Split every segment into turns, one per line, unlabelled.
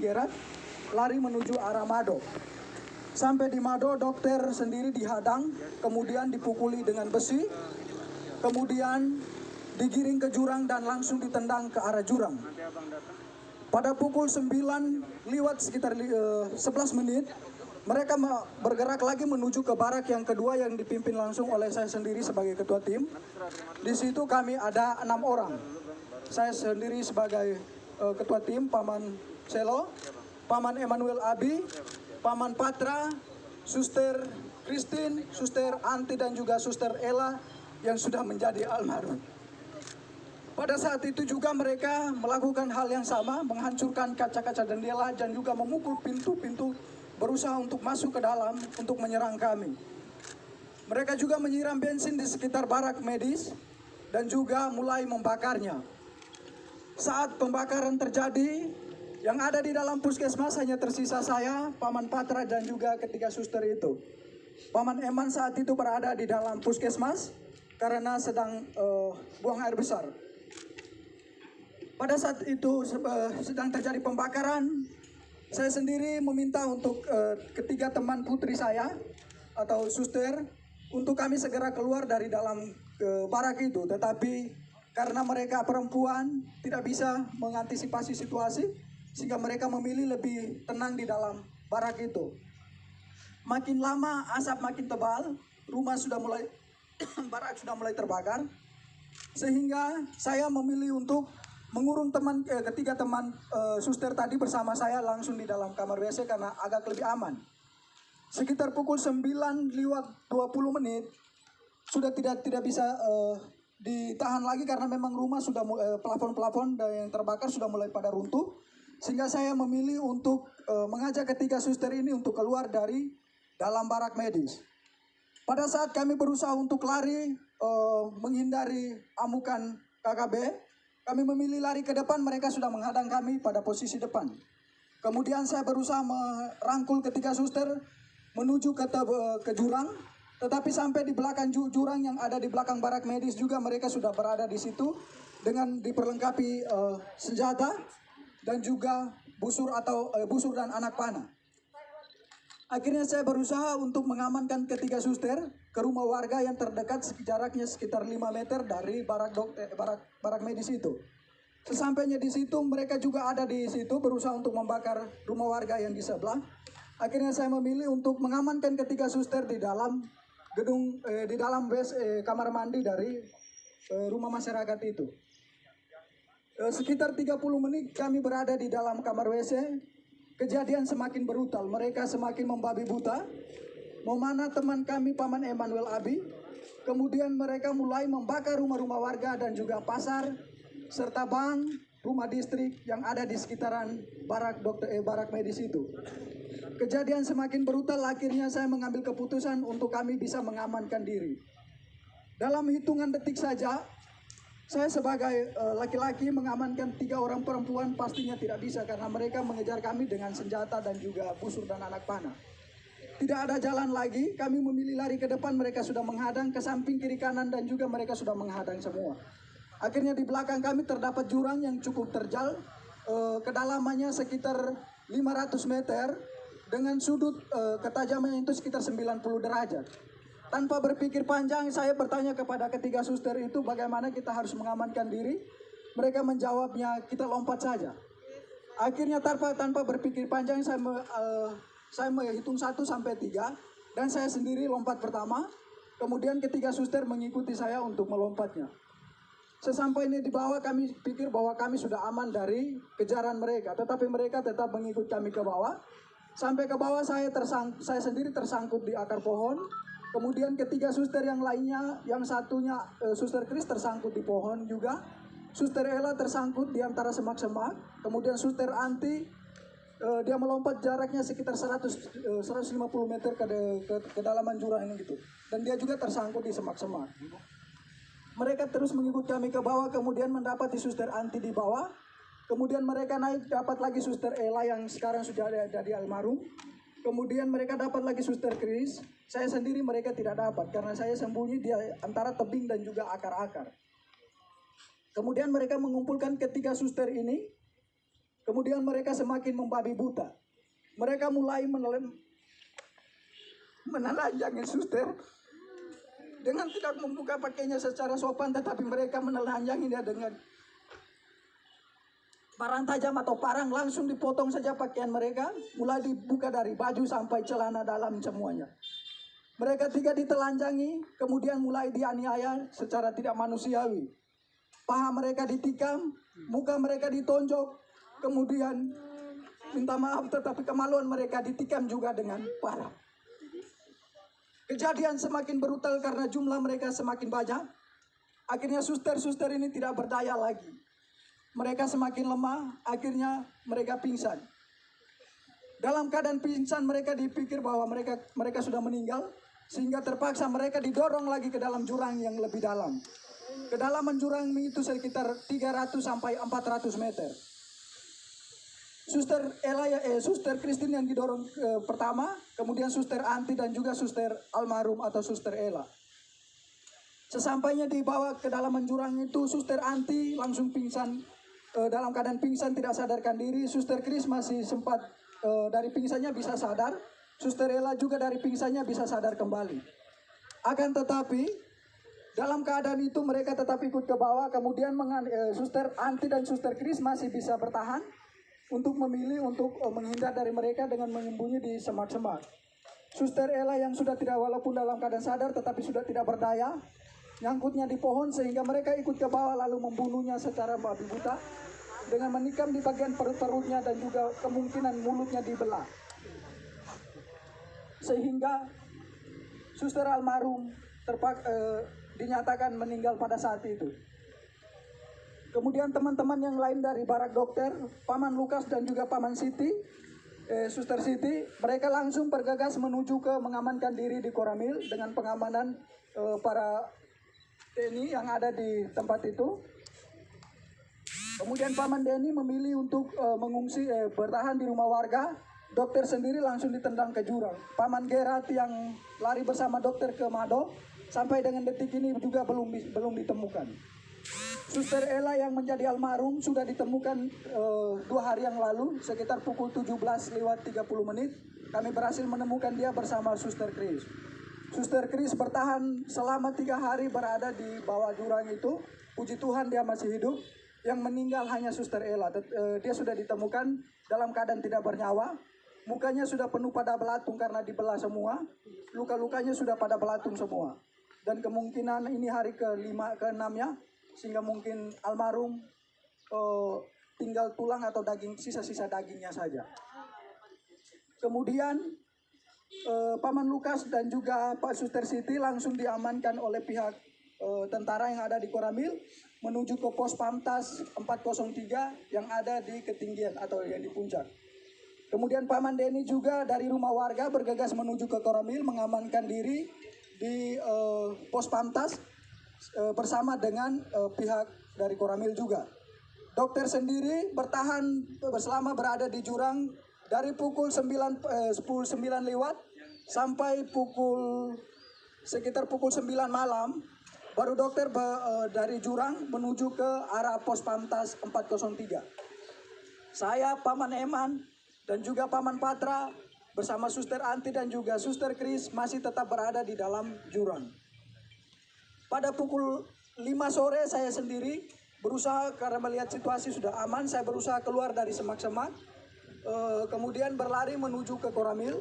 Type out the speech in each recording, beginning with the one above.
Gerat lari menuju arah Mado. Sampai di Mado, dokter sendiri dihadang, kemudian dipukuli dengan besi, kemudian digiring ke jurang dan langsung ditendang ke arah jurang. Pada pukul 9 lewat sekitar 11 menit, mereka bergerak lagi menuju ke barak yang kedua yang dipimpin langsung oleh saya sendiri sebagai ketua tim. Di situ kami ada 6 orang. Saya sendiri sebagai ketua tim, Paman Selo, Paman Emmanuel Abi, Paman Patra, Suster Christine, Suster Anti dan juga Suster Ella yang sudah menjadi almarhum. Pada saat itu juga mereka melakukan hal yang sama, menghancurkan kaca-kaca jendela dan juga memukul pintu-pintu, berusaha untuk masuk ke dalam untuk menyerang kami. Mereka juga menyiram bensin di sekitar barak medis dan juga mulai membakarnya. Saat pembakaran terjadi, yang ada di dalam puskesmas hanya tersisa saya, Paman Patra dan juga ketiga suster itu. Paman Eman saat itu berada di dalam puskesmas karena sedang buang air besar. Pada saat itu sedang terjadi pembakaran, saya sendiri meminta untuk ketiga teman putri saya atau suster untuk kami segera keluar dari dalam barak itu. Tetapi karena mereka perempuan tidak bisa mengantisipasi situasi, sehingga mereka memilih lebih tenang di dalam barak itu. Makin lama asap makin tebal, rumah sudah mulai barak sudah mulai terbakar, sehingga saya memilih untuk mengurung ketiga teman suster tadi bersama saya langsung di dalam kamar WC karena agak lebih aman. Sekitar pukul 9 lewat 20 menit sudah tidak bisa ditahan lagi karena memang rumah sudah plafon-plafon yang terbakar sudah mulai pada runtuh, sehingga saya memilih untuk mengajak ketiga suster ini untuk keluar dari dalam barak medis. Pada saat kami berusaha untuk lari menghindari amukan KKB, kami memilih lari ke depan, mereka sudah menghadang kami pada posisi depan. Kemudian saya berusaha merangkul ketiga suster menuju ke jurang, tetapi sampai di belakang jurang yang ada di belakang barak medis juga mereka sudah berada di situ dengan diperlengkapi senjata dan juga busur dan anak panah. Akhirnya saya berusaha untuk mengamankan ketiga suster ke rumah warga yang terdekat jaraknya sekitar 5 meter dari barak medis itu. Sesampainya di situ mereka juga ada di situ berusaha untuk membakar rumah warga yang di sebelah. Akhirnya saya memilih untuk mengamankan ketiga suster di dalam gedung di dalam kamar mandi dari rumah masyarakat itu. Sekitar 30 menit kami berada di dalam kamar WC. Kejadian semakin brutal, mereka semakin membabi buta, memanah teman kami Paman Emmanuel Abi. Kemudian mereka mulai membakar rumah-rumah warga dan juga pasar, serta bank, rumah distrik yang ada di sekitaran barak medis itu. Kejadian semakin brutal, akhirnya saya mengambil keputusan untuk kami bisa mengamankan diri. Dalam hitungan detik saja, saya sebagai laki-laki mengamankan 3 orang perempuan pastinya tidak bisa karena mereka mengejar kami dengan senjata dan juga busur dan anak panah. Tidak ada jalan lagi, kami memilih lari ke depan, mereka sudah menghadang ke samping kiri kanan dan juga mereka sudah menghadang semua. Akhirnya di belakang kami terdapat jurang yang cukup terjal, kedalamannya sekitar 500 meter dengan sudut ketajaman itu sekitar 90 derajat. Tanpa berpikir panjang, saya bertanya kepada ketiga suster itu bagaimana kita harus mengamankan diri. Mereka menjawabnya, kita lompat saja. Akhirnya tanpa berpikir panjang, saya menghitung 1 sampai 3 dan saya sendiri lompat pertama. Kemudian ketiga suster mengikuti saya untuk melompatnya. Sesampainya di bawah kami pikir bahwa kami sudah aman dari kejaran mereka, tetapi mereka tetap mengikut kami ke bawah. Sampai ke bawah saya sendiri tersangkut di akar pohon. Kemudian ketiga suster yang lainnya, yang satunya Suster Chris tersangkut di pohon juga. Suster Ella tersangkut di antara semak-semak. Kemudian Suster Anti, dia melompat jaraknya sekitar 150 meter ke kedalaman jurang gitu. Dan dia juga tersangkut di semak-semak. Mereka terus mengikut kami ke bawah, kemudian mendapati Suster Anti di bawah. Kemudian mereka naik, dapat lagi Suster Ella yang sekarang sudah ada di almarhum. Kemudian mereka dapat lagi Suster Chris. Saya sendiri mereka tidak dapat karena saya sembunyi di antara tebing dan juga akar-akar. Kemudian mereka mengumpulkan ketiga suster ini. Kemudian mereka semakin membabi buta. Mereka mulai menelanjangi suster dengan tidak membuka pakainya secara sopan, tetapi mereka menelanjangi dia dengan parang tajam atau parang, langsung dipotong saja pakaian mereka, mulai dibuka dari baju sampai celana dalam semuanya. Mereka tiga ditelanjangi, kemudian mulai dianiaya secara tidak manusiawi. Paha mereka ditikam, muka mereka ditonjok, kemudian minta maaf tetapi kemaluan mereka ditikam juga dengan parah. Kejadian semakin brutal karena jumlah mereka semakin banyak. Akhirnya suster-suster ini tidak berdaya lagi. Mereka semakin lemah, akhirnya mereka pingsan. Dalam keadaan pingsan mereka dipikir bahwa mereka sudah meninggal, sehingga terpaksa mereka didorong lagi ke dalam jurang yang lebih dalam. Kedalaman jurang itu sekitar 300 sampai 400 meter. Suster Christine yang didorong pertama, kemudian Suster Anti dan juga Suster almarhum atau Suster Ella. Sesampainya dibawa ke dalam jurang itu, Suster Anti langsung pingsan, dalam keadaan pingsan tidak sadarkan diri. Suster Chris masih sempat dari pingsannya bisa sadar. Suster Ella juga dari pingsannya bisa sadar kembali. Akan tetapi dalam keadaan itu mereka tetap ikut ke bawah. Kemudian Suster Anti dan Suster Chris masih bisa bertahan untuk memilih untuk menghindar dari mereka dengan menyembunyi di semak-semak. Suster Ella yang sudah tidak, walaupun dalam keadaan sadar tetapi sudah tidak berdaya, nyangkutnya di pohon sehingga mereka ikut ke bawah lalu membunuhnya secara babi buta dengan menikam di bagian perutnya dan juga kemungkinan mulutnya dibelah. Sehingga Suster almarhum dinyatakan meninggal pada saat itu. Kemudian teman-teman yang lain dari barak dokter, Paman Lukas dan juga Paman Siti, Suster Siti, mereka langsung bergegas menuju ke mengamankan diri di Koramil dengan pengamanan para TNI yang ada di tempat itu. Kemudian Paman Denny memilih untuk mengungsi, bertahan di rumah warga. Dokter sendiri langsung ditendang ke jurang. Paman Gerat yang lari bersama dokter ke Mado, sampai dengan detik ini juga belum ditemukan. Suster Ella yang menjadi almarhum sudah ditemukan 2 hari yang lalu, sekitar pukul 17:30 kami berhasil menemukan dia bersama Suster Chris. Suster Chris bertahan selama 3 hari berada di bawah jurang itu. Puji Tuhan dia masih hidup. Yang meninggal hanya Suster Ella. Dia sudah ditemukan dalam keadaan tidak bernyawa. Mukanya sudah penuh pada belatung karena dibelah semua. Luka-lukanya sudah pada belatung semua. Dan kemungkinan ini hari ke-5, ke-6-nya, sehingga mungkin almarhum tinggal tulang atau daging, sisa-sisa dagingnya saja. Kemudian Paman Lukas dan juga Pak Suster Siti langsung diamankan oleh pihak tentara yang ada di Koramil menuju ke pos Pamtas 403 yang ada di ketinggian atau yang di puncak. Kemudian Paman Denny juga dari rumah warga bergegas menuju ke Koramil mengamankan diri di pos Pamtas bersama dengan pihak dari Koramil juga. Dokter sendiri bertahan selama berada di jurang dari pukul 9 lewat sampai sekitar pukul 9 malam. Baru dokter dari jurang menuju ke arah pos Pamtas 403. Saya, Paman Eman, dan juga Paman Patra bersama Suster Anti dan juga Suster Chris masih tetap berada di dalam jurang. Pada pukul 5 sore saya sendiri berusaha, karena melihat situasi sudah aman, saya berusaha keluar dari semak-semak, kemudian berlari menuju ke Koramil.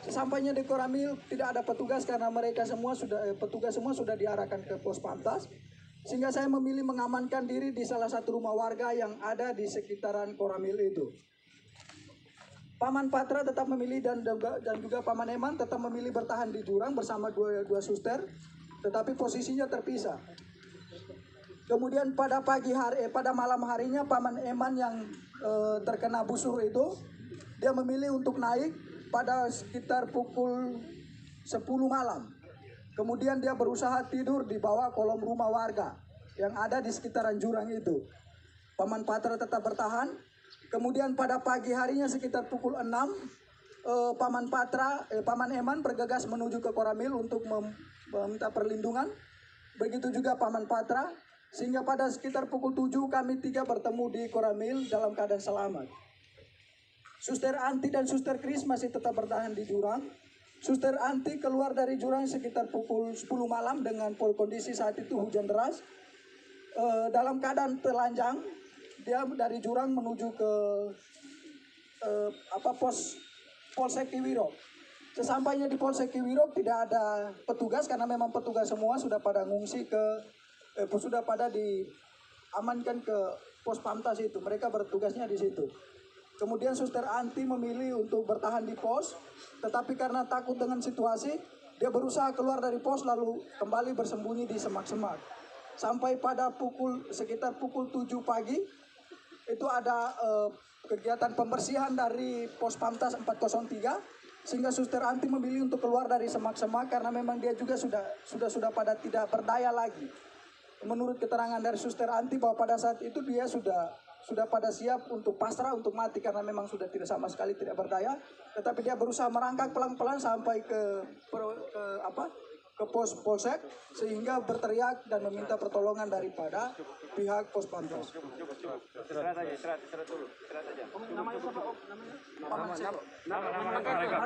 Sesampainya di Koramil tidak ada petugas karena petugas semua sudah diarahkan ke pos Pamtas, sehingga saya memilih mengamankan diri di salah satu rumah warga yang ada di sekitaran Koramil itu. Paman Patra tetap memilih dan juga Paman Eman tetap memilih bertahan di jurang bersama dua suster, tetapi posisinya terpisah. Kemudian pada malam harinya Paman Eman yang terkena busur itu, dia memilih untuk naik pada sekitar pukul 10 malam. Kemudian dia berusaha tidur di bawah kolom rumah warga yang ada di sekitaran jurang itu. Paman Patra tetap bertahan. Kemudian pada pagi harinya sekitar pukul 6, Paman Eman bergegas menuju ke Koramil untuk meminta perlindungan. Begitu juga Paman Patra, sehingga pada sekitar pukul 7 kami 3 bertemu di Koramil dalam keadaan selamat. Suster Anti dan Suster Kris masih tetap bertahan di jurang. Suster Anti keluar dari jurang sekitar pukul 10 malam dengan kondisi saat itu hujan deras. Dalam keadaan telanjang, dia dari jurang menuju ke Polsek Kiwirok. Sesampainya di Polsek Kiwirok tidak ada petugas karena memang petugas semua sudah pada ngungsi sudah pada diamankan ke pos Pamtas itu. Mereka bertugasnya di situ. Kemudian Suster Anti memilih untuk bertahan di pos, tetapi karena takut dengan situasi, dia berusaha keluar dari pos lalu kembali bersembunyi di semak-semak. Sampai pada sekitar pukul 7 pagi, itu ada kegiatan pembersihan dari pos Pamtas 403, sehingga Suster Anti memilih untuk keluar dari semak-semak karena memang dia juga sudah pada tidak berdaya lagi. Menurut keterangan dari Suster Anti bahwa pada saat itu dia sudah pada siap untuk pasrah, untuk mati karena memang sudah tidak sama sekali tidak berdaya, tetapi dia berusaha merangkak pelan-pelan sampai ke pos polsek sehingga berteriak dan meminta pertolongan daripada pihak pos Pamtas. Istirahat dulu. Namanya siapa? Namanya?